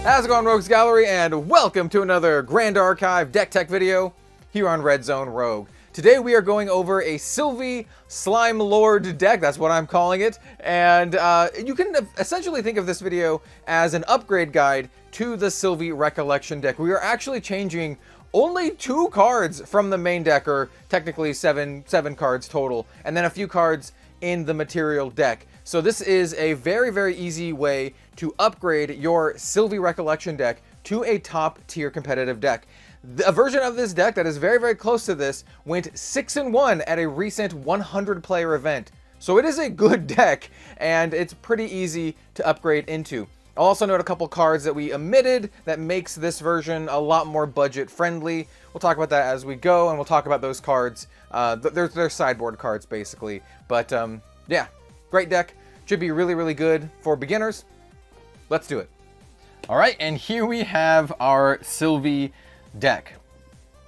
How's it going, Rogues Gallery, and welcome to another Grand Archive Deck Tech video here on Red Zone Rogue. Today we are going over a Silvie Slime Lord deck, that's what I'm calling it, and you can essentially think of this video as an upgrade guide to the Silvie ReCollection deck. We are actually changing only 2 cards from the main deck, or technically seven cards total, and then a few cards in the material deck. So this is a very, very easy way to upgrade your Silvie ReCollection deck to a top tier competitive deck. A version of this deck that is very, very close to this went 6-1 at a recent 100 player event. So it is a good deck and it's pretty easy to upgrade into. I'll also note a couple cards that we omitted that makes this version a lot more budget friendly. We'll talk about that as we go, and we'll talk about those cards. They're sideboard cards basically. But yeah, great deck. Should be really, really good for beginners. Let's do it. All right, and here we have our Silvie deck.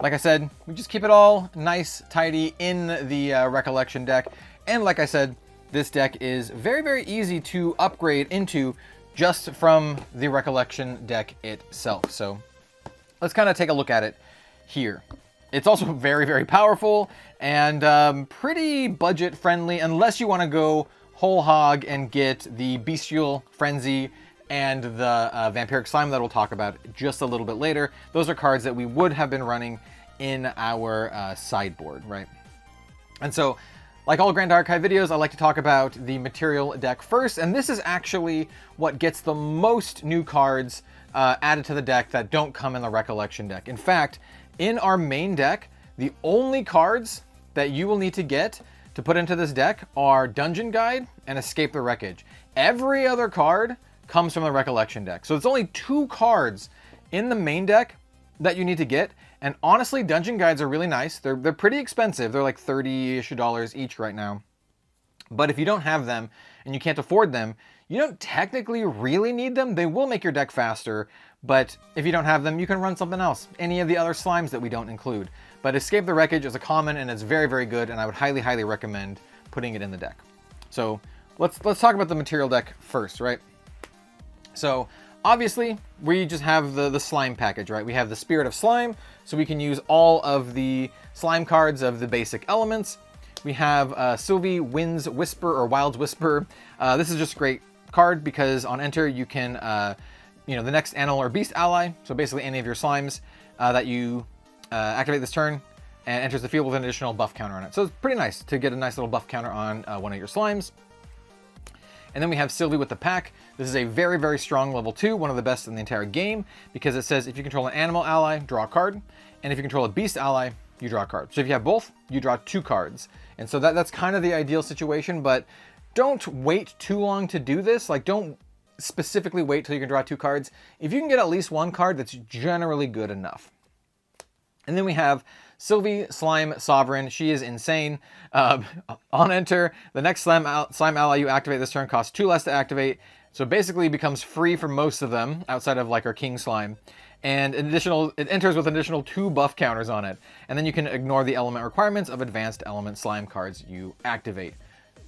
Like I said, we just keep it all nice, tidy in the ReCollection deck. And like I said, this deck is very, very easy to upgrade into just from the ReCollection deck itself. So let's kind of take a look at it here. It's also very, very powerful and pretty budget friendly, unless you want to go whole hog and get the Bestial Frenzy and the Vampiric Slime that we'll talk about just a little bit later. Those are cards that we would have been running in our sideboard, right? And so, like all Grand Archive videos, I like to talk about the material deck first, and this is actually what gets the most new cards added to the deck that don't come in the ReCollection deck. In fact, in our main deck, the only cards that you will need to get to put into this deck are Dungeon Guide and Escape the Wreckage. Every other card comes from the ReCollection deck. So it's only 2 cards in the main deck that you need to get. And honestly, Dungeon Guides are really nice. They're pretty expensive. They're like $30-ish each right now. But if you don't have them and you can't afford them, you don't technically really need them. They will make your deck faster, but if you don't have them, you can run something else. Any of the other slimes that we don't include. But Escape the Wreckage is a common and it's very, very good, and I would highly, highly recommend putting it in the deck. So let's talk about the material deck first, right? So obviously we just have the slime package, right? We have the Spirit of Slime, so we can use all of the slime cards of the basic elements. We have Silvie Wind's Whisper or Wild's Whisper. This is just a great card because on enter you can, the next animal or beast ally, so basically any of your slimes that you activate this turn and enters the field with an additional buff counter on it. So it's pretty nice to get a nice little buff counter on one of your slimes. And then we have Silvie with the Pack. This is a very, very strong level 2, one of the best in the entire game, because it says if you control an animal ally, draw a card, and if you control a beast ally, you draw a card. So if you have both, you draw 2 cards. And so that's kind of the ideal situation, but don't wait too long to do this. Like, don't specifically wait till you can draw 2 cards. If you can get at least 1 card, that's generally good enough. And then we have Silvie Slime Sovereign. She is insane. On enter, the next slime ally you activate this turn costs 2 less to activate. So basically it becomes free for most of them, outside of like our King Slime. And it enters with an additional 2 buff counters on it. And then you can ignore the element requirements of advanced element slime cards you activate.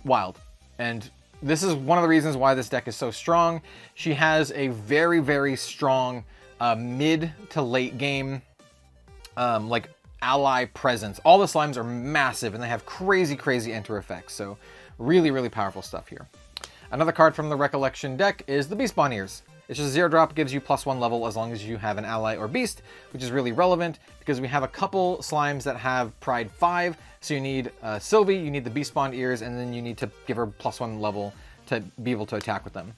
Wild. And this is one of the reasons why this deck is so strong. She has a very, very strong mid to late game like ally presence. All the slimes are massive and they have crazy, crazy enter effects. So really, really powerful stuff here. Another card from the ReCollection deck is the Beast Spawn Ears. It's just a 0-drop, gives you +1 level as long as you have an ally or beast, which is really relevant because we have a couple slimes that have Pride 5. So you need Silvie, you need the Beast Spawn Ears, and then you need to give her +1 level to be able to attack with them.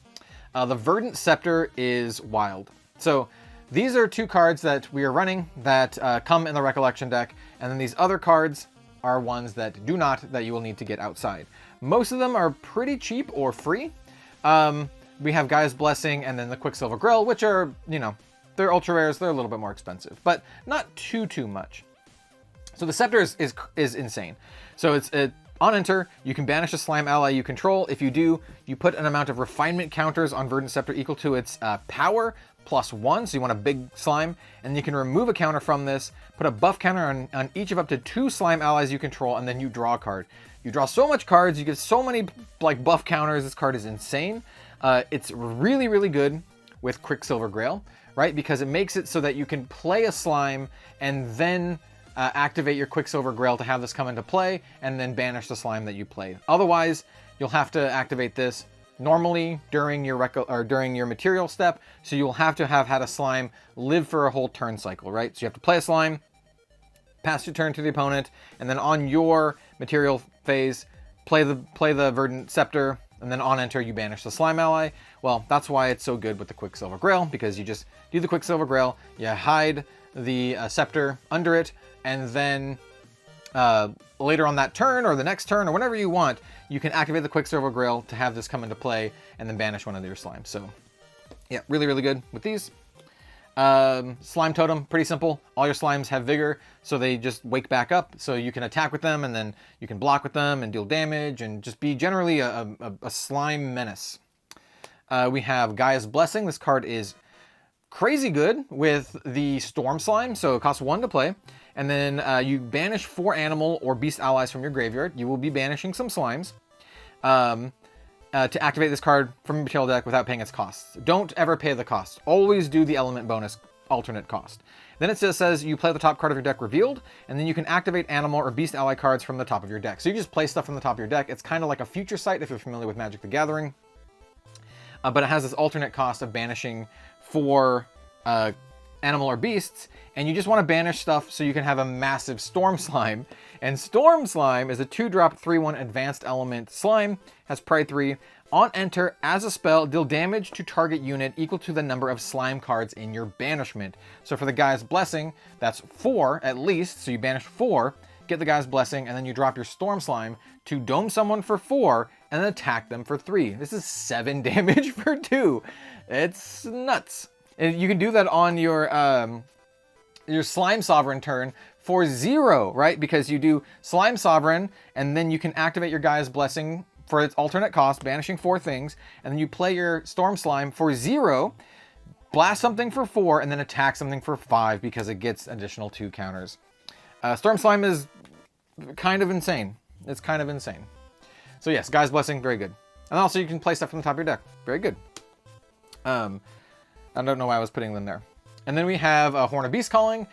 The Verdant Scepter is wild. So these are 2 cards that we are running that come in the ReCollection deck, and then these other cards are ones that do not, that you will need to get outside. Most of them are pretty cheap or free. We have Gaia's Blessing and then the Quicksilver Grill, which are, they're ultra rares, they're a little bit more expensive, but not too much. So the Scepter is insane. So it's on enter, you can banish a slime ally you control. If you do, you put an amount of refinement counters on Verdant Scepter equal to its power +1, so you want a big slime, and you can remove a counter from this, put a buff counter on each of up to 2 slime allies you control, and then you draw a card. You draw so much cards, you get so many like buff counters. This card is insane. It's really, really good with Quicksilver Grail, right? Because it makes it so that you can play a slime and then activate your Quicksilver Grail to have this come into play, and then banish the slime that you played. Otherwise, you'll have to activate this normally during your material step, so you'll have to have had a slime live for a whole turn cycle, right? So you have to play a slime, pass your turn to the opponent, and then on your material phase, play the Verdant Scepter, and then on enter you banish the slime ally. Well, that's why it's so good with the Quicksilver Grail, because you just do the Quicksilver Grail, you hide the scepter under it, and then later on that turn or the next turn or whenever you want, you can activate the Quicksilver Grail to have this come into play and then banish one of your slimes. So yeah, really, really good with these. Slime Totem, pretty simple. All your slimes have vigor, so they just wake back up, so you can attack with them, and then you can block with them and deal damage and just be generally a slime menace. We have Gaia's Blessing. This card is crazy good with the Storm Slime, so it costs 1 to play. And then you banish 4 animal or beast allies from your graveyard. You will be banishing some slimes to activate this card from your material deck without paying its costs. Don't ever pay the cost. Always do the element bonus alternate cost. Then it just says you play the top card of your deck revealed, and then you can activate animal or beast ally cards from the top of your deck. So you just play stuff from the top of your deck. It's kind of like a Future Sight if you're familiar with Magic the Gathering. But it has this alternate cost of banishing 4 animal or beasts, and you just want to banish stuff so you can have a massive Storm Slime. And Storm Slime is a 2-drop 3/1 advanced element slime, has Pride 3. On enter, as a spell, deal damage to target unit equal to the number of slime cards in your banishment. So for the Gaia's Blessing, that's 4 at least, so you banish 4, get the Gaia's Blessing, and then you drop your Storm Slime to dome someone for 4, and then attack them for 3. This is 7 damage for 2. It's nuts. And you can do that on your Slime Sovereign turn for 0, right? Because you do Slime Sovereign, and then you can activate your Gaia's Blessing for its alternate cost, banishing 4 things, and then you play your Storm Slime for 0, blast something for 4, and then attack something for 5 because it gets additional 2 counters. Storm Slime is kind of insane. It's kind of insane. So yes, Gaia's Blessing, very good. And also you can play stuff from the top of your deck. Very good. I don't know why I was putting them there. And then we have Horn of Beast Calling.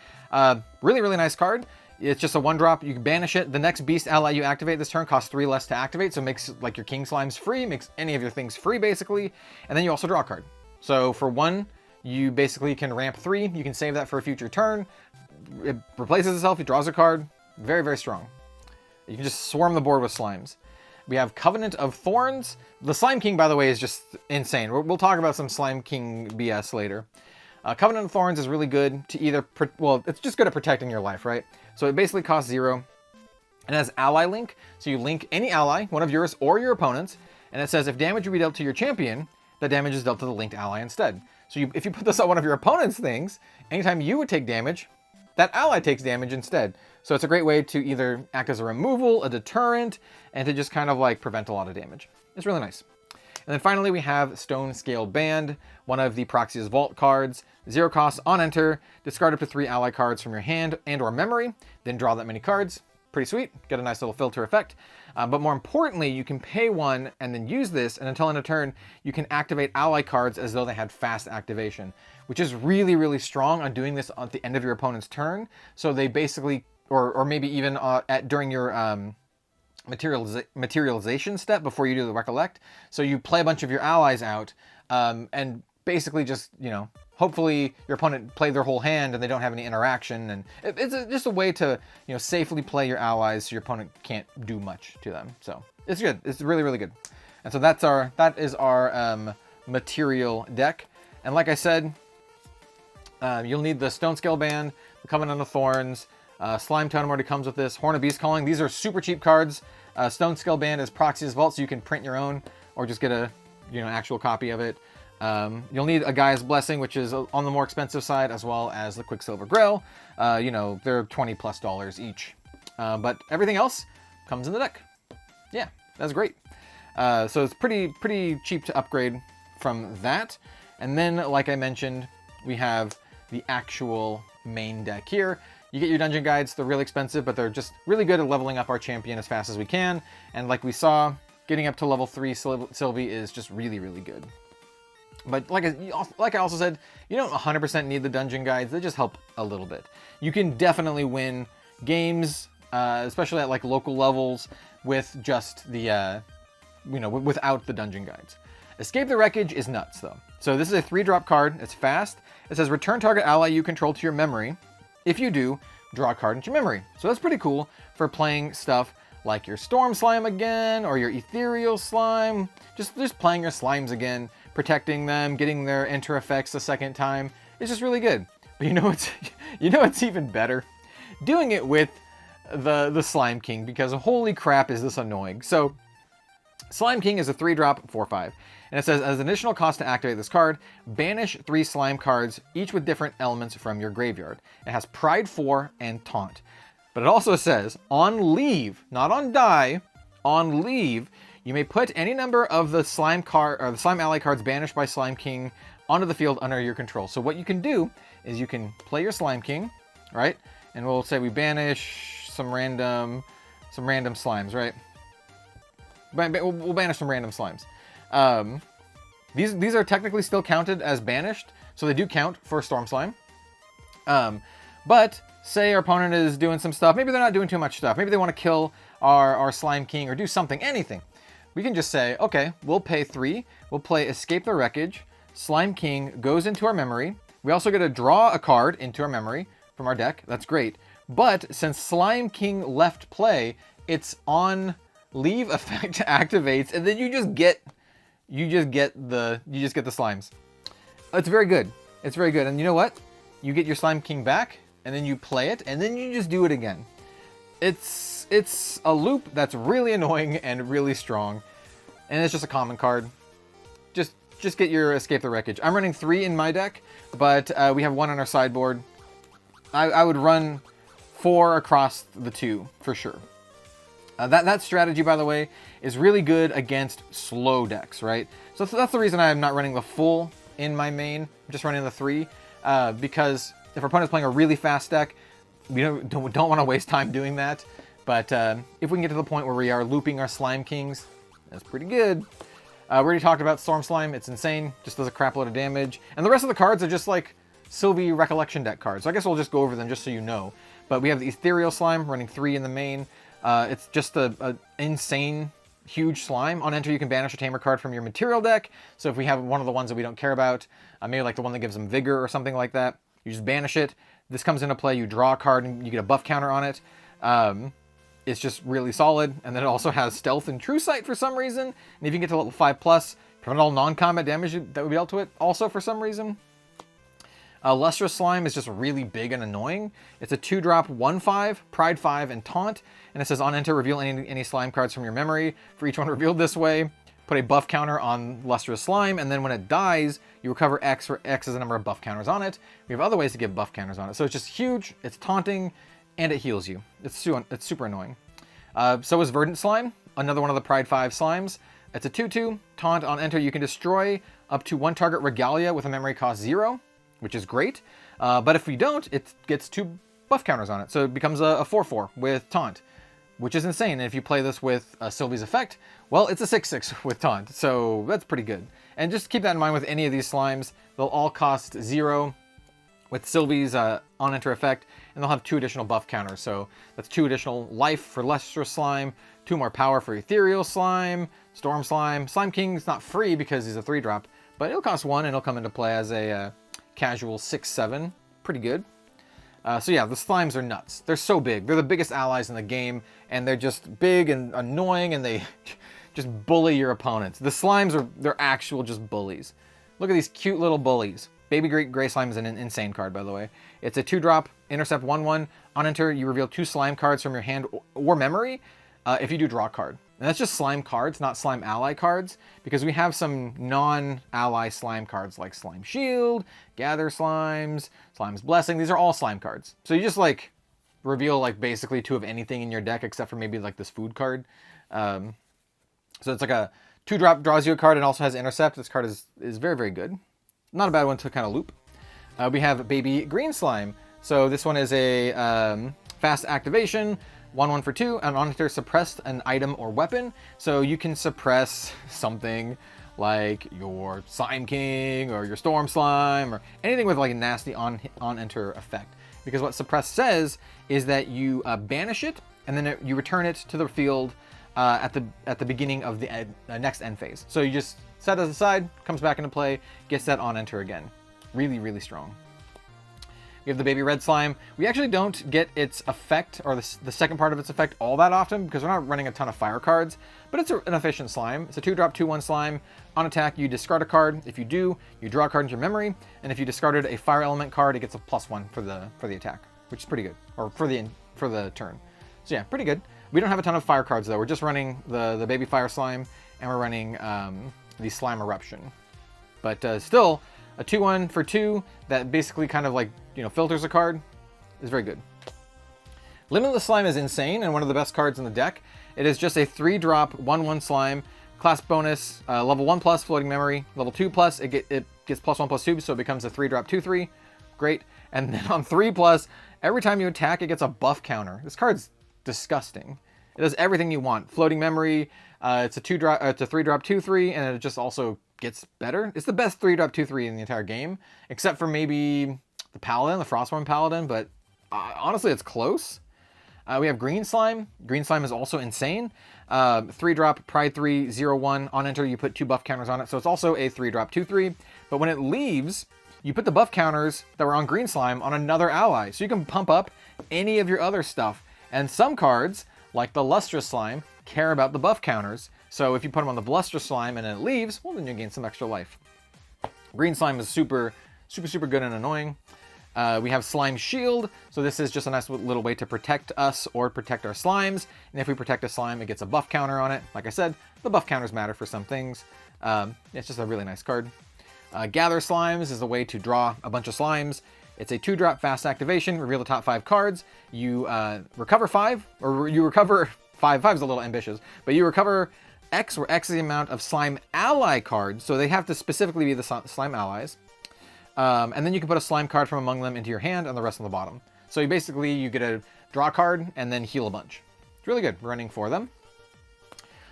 Really, really nice card. It's just a 1-drop. You can banish it. The next beast ally you activate this turn costs 3 less to activate, so it makes like your King Slimes free, makes any of your things free basically. And then you also draw a card. So for 1, you basically can ramp 3. You can save that for a future turn. It replaces itself. It draws a card. Very, very strong. You can just swarm the board with slimes. We have Covenant of Thorns. The Slime King, by the way, is just insane. We'll talk about some Slime King BS later. Covenant of Thorns is really good to either... Well, it's just good at protecting your life, right? So it basically costs 0. It has Ally Link. So you link any ally, one of yours or your opponent's, and it says if damage will be dealt to your champion, that damage is dealt to the linked ally instead. So if you put this on one of your opponent's things, anytime you would take damage, that ally takes damage instead. So it's a great way to either act as a removal, a deterrent, and to just kind of like prevent a lot of damage. It's really nice. And then finally we have Stone Scale Band, one of the Proxy's Vault cards. 0 cost, on enter, discard up to 3 ally cards from your hand and or memory, then draw that many cards. Pretty sweet, get a nice little filter effect. But more importantly, you can pay 1 and then use this, and until end of turn, you can activate ally cards as though they had fast activation, which is really, really strong on doing this at the end of your opponent's turn. So they basically, or maybe even during your materialization step before you do the Recollect. So you play a bunch of your allies out, and basically just, you know, hopefully your opponent played their whole hand and they don't have any interaction, and it's just a way to, you know, safely play your allies so your opponent can't do much to them. So it's good. It's really, really good. And so that is our material deck. And like I said, you'll need the Stone Scale Band, the Covenant of Thorns, Slime Totem already comes with this, Horn of Beast Calling. These are super cheap cards. Stone Scale Band is Proxy's Vault, so you can print your own or just get a, you know, actual copy of it. You'll need a Gaia's Blessing, which is on the more expensive side, as well as the Quicksilver Grail. You know, they're $20+ each. But everything else comes in the deck. Yeah, that's great. So it's pretty cheap to upgrade from that. And then, like I mentioned, we have the actual main deck here. You get your dungeon guides. They're really expensive, but they're just really good at leveling up our champion as fast as we can. And like we saw, getting up to level 3 Silvie is just really, really good. But like I also said, you don't 100% need the dungeon guides. They just help a little bit. You can definitely win games, especially at like local levels, with just the, without the dungeon guides. Escape the Wreckage is nuts though. So this is a 3-drop card. It's fast. It says return target ally you control to your memory. If you do, draw a card into your memory. So that's pretty cool for playing stuff like your Storm Slime again, or your Ethereal Slime. Just playing your slimes again, protecting them, getting their enter effects a second time. It's just really good. But you know what's even better? Doing it with the Slime King, because holy crap is this annoying. So Slime King is a 3-drop 4/5. And it says, as an additional cost to activate this card, banish 3 slime cards, each with different elements from your graveyard. It has Pride 4 and Taunt. But it also says, on leave, not on die, on leave, you may put any number of the slime card or the slime ally cards banished by Slime King onto the field under your control. So what you can do is you can play your Slime King, right? And we'll say we banish some random slimes, right? We'll banish some random slimes. These are technically still counted as banished, so they do count for Storm Slime. But say our opponent is doing some stuff, maybe they're not doing too much stuff, maybe they want to kill our Slime King or do something, anything. We can just say, okay, we'll pay 3, we'll play Escape the Wreckage, Slime King goes into our memory. We also get to draw a card into our memory from our deck, that's great. But since Slime King left play, its on leave effect activates, and then you just get the slimes. It's very good. It's very good. And you know what? You get your Slime King back, and then you play it, and then you just do it again. It's a loop that's really annoying and really strong, and it's just a common card. Just get your Escape the Wreckage. I'm running 3 in my deck, but we have 1 on our sideboard. I would run 4 across the 2 for sure. That strategy, by the way, is really good against slow decks, right? So that's the reason I'm not running the full in my main. I'm just running the 3, because if our opponent's playing a really fast deck, we don't want to waste time doing that. But if we can get to the point where we are looping our Slime Kings, that's pretty good. We already talked about Storm Slime. It's insane. Just does a crap load of damage. And the rest of the cards are just like Silvie ReCollection deck cards. So I guess we'll just go over them just so you know. But we have the Ethereal Slime running 3 in the main. It's just a insane, huge slime. On enter, you can banish a tamer card from your material deck. So if we have one of the ones that we don't care about, maybe like the one that gives them vigor or something like that, you just banish it. This comes into play, you draw a card, and you get a buff counter on it. It's just really solid. And then it also has Stealth and True Sight for some reason. And if you can get to level 5+, prevent all non-combat damage that would be dealt to it also for some reason. Lustrous Slime is just really big and annoying. It's a 2-drop 1/5, Pride 5, and Taunt. And it says on enter, reveal any slime cards from your memory. For each one revealed this way, put a buff counter on Lustrous Slime, and then when it dies, you recover X, where X is the number of buff counters on it. We have other ways to give buff counters on it. So it's just huge, it's taunting, and it heals you. It's super annoying. So is Verdant Slime, another one of the Pride 5 slimes. It's a 2/2, taunt. On enter, you can destroy up to 1 target Regalia with a memory cost 0. Which is great, but if we don't, it gets 2 buff counters on it. So it becomes a 4/4 with Taunt, which is insane. And if you play this with Sylvie's effect, well, it's a 6/6 with Taunt. So that's pretty good. And just keep that in mind with any of these slimes. They'll all cost 0 with Sylvie's on-enter effect, and they'll have 2 additional buff counters. So that's 2 additional life for Lustrous Slime, 2 more power for Ethereal Slime, Storm Slime. Slime King's not free because he's a 3-drop, but it'll cost 1, and it'll come into play as a casual 6/7, pretty good. So yeah, the slimes are nuts. They're so big. They're the biggest allies in the game, and they're just big and annoying, and they just bully your opponents. The slimes they're actual just bullies. Look at these cute little bullies. Baby Gray Slime is an insane card, by the way. It's a 2-drop, intercept 1/1. On enter, you reveal 2 slime cards from your hand or memory if you do draw a card. And that's just slime cards, not slime ally cards, because we have some non-ally slime cards like Slime Shield, Gather Slimes, Slime's Blessing. These are all slime cards. So you just like reveal like basically 2 of anything in your deck except for maybe like this food card. So it's like a 2-drop, draws you a card, and also has intercept. This card is very, very good. Not a bad one to kind of loop. We have Baby Green Slime. So this one is a fast activation. 1/1 for 2, and on enter, suppress an item or weapon. So you can suppress something like your Slime King or your Storm Slime or anything with like a nasty on-enter effect. Because what suppress says is that you banish it and then you return it to the field at the beginning of the next end phase. So you just set it aside, comes back into play, gets that on-enter again. Really, really strong. We have the baby red slime. We actually don't get its effect, or the second part of its effect, all that often because we're not running a ton of fire cards, but it's an efficient slime. It's a 2-drop, 2/1 slime. On attack, you discard a card. If you do, you draw a card into your memory, and if you discarded a fire element card, it gets a +1 for the attack, which is pretty good, or for the turn. So yeah, pretty good. We don't have a ton of fire cards though. We're just running the baby fire slime, and we're running the slime eruption. But still, a 2/1 for 2 that basically kind of like, you know, filters a card is very good. Limitless Slime is insane and one of the best cards in the deck. It is just a 3-drop 1/1 slime, class bonus, level 1+, floating memory, level 2+, it gets +1/+2, so it becomes a 3-drop 2/3. Great. And then on 3+, every time you attack, it gets a buff counter. This card's disgusting. It does everything you want. Floating memory, it's a 3-drop 2/3, and it just also gets better. It's the best 3-drop 2/3 in the entire game, except for maybe the Paladin, the Frostworm Paladin, but honestly, it's close. We have Green Slime. Green Slime is also insane. 3-drop, Pride 3, 0/1. On enter, you put 2 buff counters on it, so it's also a 3-drop 2/3. But when it leaves, you put the buff counters that were on Green Slime on another ally, so you can pump up any of your other stuff. And some cards, like the Lustrous Slime, care about the buff counters. So if you put them on the Lustrous Slime and it leaves, well, then you gain some extra life. Green Slime is super good and annoying. We have Slime Shield. So this is just a nice little way to protect us or protect our slimes. And if we protect a slime, it gets a buff counter on it. Like I said, the buff counters matter for some things. It's just a really nice card. Gather Slimes is a way to draw a bunch of slimes. It's a 2-drop fast activation. Reveal the top 5 cards. You recover 5, or you recover 5. 5 is a little ambitious, but you recover X, where X is the amount of slime ally cards. So they have to specifically be the slime allies. And then you can put a slime card from among them into your hand and the rest on the bottom. So you basically, you get a draw card and then heal a bunch. It's really good. Running for them.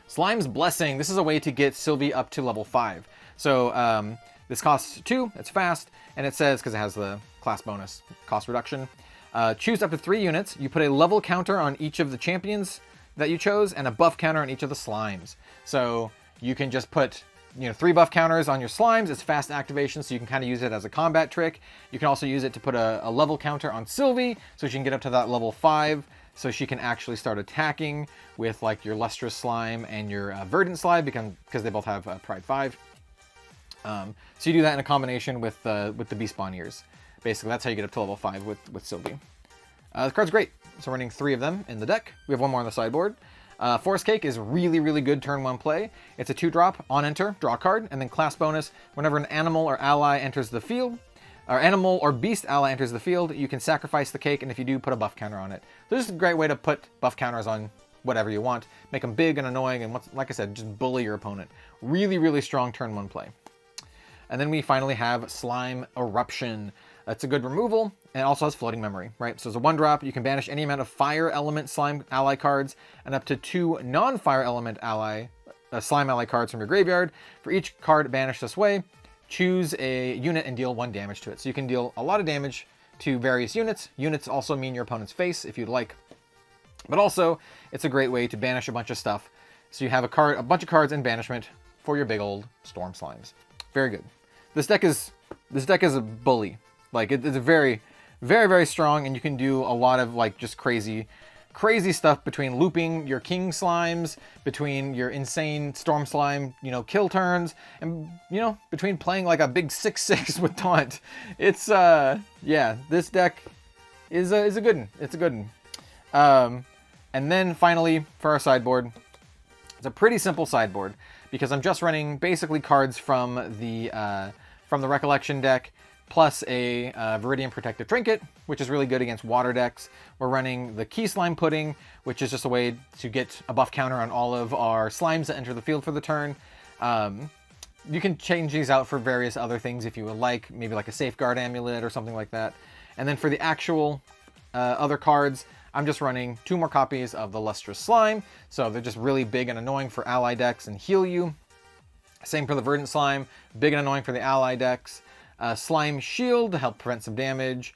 Slime's Blessing. This is a way to get Silvie up to level 5. So this costs 2, it's fast, and it says, because it has the class bonus cost reduction, choose up to 3 units. You put a level counter on each of the champions that you chose and a buff counter on each of the slimes. So you can just put, you know, 3 buff counters on your slimes. It's fast activation, so you can kind of use it as a combat trick. You can also use it to put a level counter on Silvie, so she can get up to that level 5, so she can actually start attacking with like your Lustrous Slime and your Verdant Slime, because they both have Pride 5. So you do that in a combination with the Beast Bonniers. Basically, that's how you get up to level 5 with Silvie. The card's great. So running 3 of them in the deck. We have 1 more on the sideboard. Forest Cake is really good turn 1 play. It's a 2-drop, on enter, draw card, and then class bonus. Whenever an animal or ally enters the field, or animal or beast ally enters the field, you can sacrifice the cake, and if you do, put a buff counter on it. So this is a great way to put buff counters on whatever you want. Make them big and annoying, and like I said, just bully your opponent. Really strong turn 1 play. And then we finally have Slime Eruption. That's a good removal, and it also has floating memory, right? So it's a 1-drop. You can banish any amount of fire element slime ally cards and up to 2 non-fire element slime ally cards from your graveyard. For each card banished this way, choose a unit and deal 1 damage to it. So you can deal a lot of damage to various units. Units also mean your opponent's face, if you'd like. But also, it's a great way to banish a bunch of stuff. So you have a bunch of cards in banishment for your big old storm slimes. Very good. This deck is a bully. Like, it's very strong, and you can do a lot of like just crazy stuff between looping your king slimes, between your insane storm slime, you know, kill turns, and, you know, between playing like a big 6/6 with taunt. It's yeah, this deck is a good one. It's a good one. And then finally for our sideboard, it's a pretty simple sideboard because I'm just running basically cards from the Recollection deck, plus a Viridian Protective Trinket, which is really good against water decks. We're running the Key Slime Pudding, which is just a way to get a buff counter on all of our slimes that enter the field for the turn. You can change these out for various other things if you would like, maybe like a Safeguard Amulet or something like that. And then for the actual other cards, I'm just running 2 more copies of the Lustrous Slime, so they're just really big and annoying for ally decks and heal you. Same for the Verdant Slime, big and annoying for the ally decks. Slime Shield to help prevent some damage.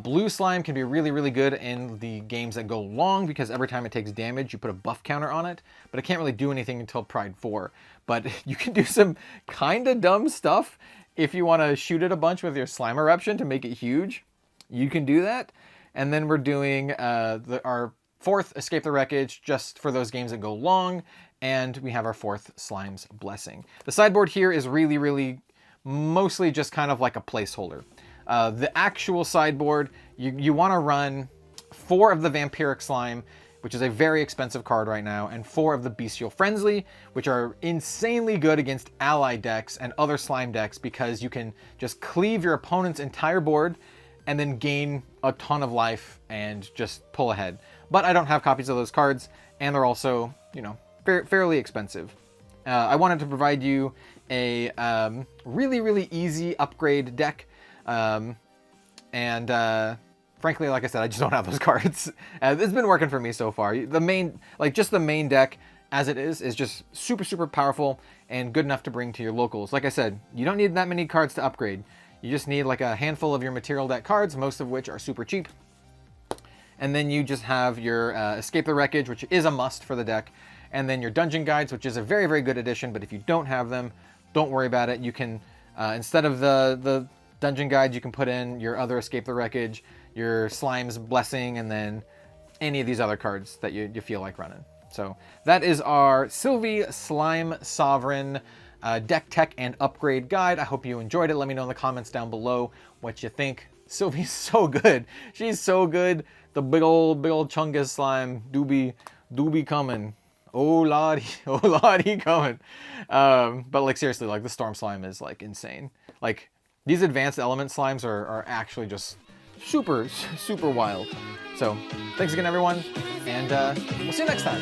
Blue Slime can be really, really good in the games that go long because every time it takes damage, you put a buff counter on it, but it can't really do anything until Pride 4. But you can do some kind of dumb stuff if you want to shoot it a bunch with your Slime Eruption to make it huge. You can do that. And then we're doing our 4th Escape the Wreckage just for those games that go long, and we have our 4th Slime's Blessing. The sideboard here is really, really mostly just kind of like a placeholder. The actual sideboard, you want to run 4 of the Vampiric Slime, which is a very expensive card right now, and 4 of the Bestial Frenzy, which are insanely good against ally decks and other slime decks because you can just cleave your opponent's entire board and then gain a ton of life and just pull ahead. But I don't have copies of those cards, and they're also, you know, fairly expensive. I wanted to provide you a really, really easy upgrade deck. Frankly, like I said, I just don't have those cards. It's been working for me so far. The main, just the main deck as it is just super, super powerful and good enough to bring to your locals. Like I said, you don't need that many cards to upgrade. You just need like a handful of your material deck cards, most of which are super cheap. And then you just have your Escape the Wreckage, which is a must for the deck. And then your Dungeon Guides, which is a very, very good addition. But if you don't have them, don't worry about it. You can, instead of the Dungeon Guides, you can put in your other Escape the Wreckage, your Slime's Blessing, and then any of these other cards that you feel like running. So that is our Silvie Slime Sovereign deck tech and upgrade guide. I hope you enjoyed it. Let me know in the comments down below what you think. Silvie's so good. She's so good. The big old Chungus slime do be coming. Oh lordy, oh lordy coming. But like seriously, like the storm slime is like insane. Like these advanced element slimes are actually just super, super wild. So thanks again everyone, and we'll see you next time.